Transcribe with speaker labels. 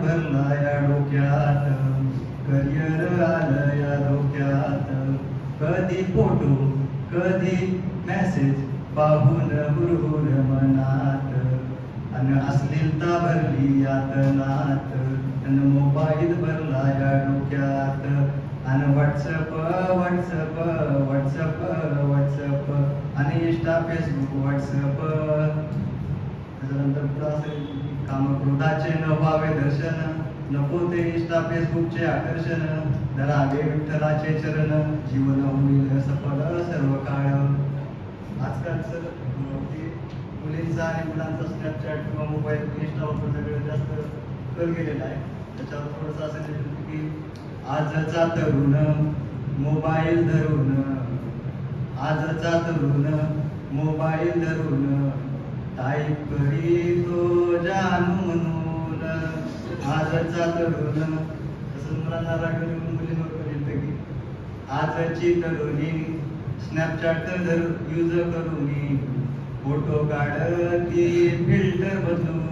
Speaker 1: भरला या डोक्यात, करिअर आलं या डोक्यात. कधी फोटो कधी मेसेज पाहून हुरहुर मनात, अन अश्लीलता भरली यातनात, अन मोबाईल भरला या डोक्यात. आणि व्हॉट्सअप व्हॉट्सअप व्हॉट्सअप व्हॉट्सअप आणि इंस्टा फेसबुक व्हॉट्सअप. त्याच्यानंतर पुढं असेल कामक्रोधाचे न व्हावे दर्शन, नको ते इंस्टा फेसबुकचे आकर्षण. धरावे विठ्ठलाचे चरण, जीवन होईल सफल सर्व काळ. आजकालचं मुलींचा आणि मुलांचा स्नॅपचॅट किंवा मोबाईल इंस्टा वापर सगळं जास्त कल गेलेला आहे. त्याच्यावर थोडंसं असं लिहिलं की आजचा तरुण मोबाईल धरून, आजचा तरुण मोबाईल धरून टाईप करीतो जानू म्हणून. आजचा तरुण तसं मुलांना रागवून मुलींवर करेल की आजची तरुणी स्नॅपचॅट यूज करून फोटो काढती फिल्टर बदलून.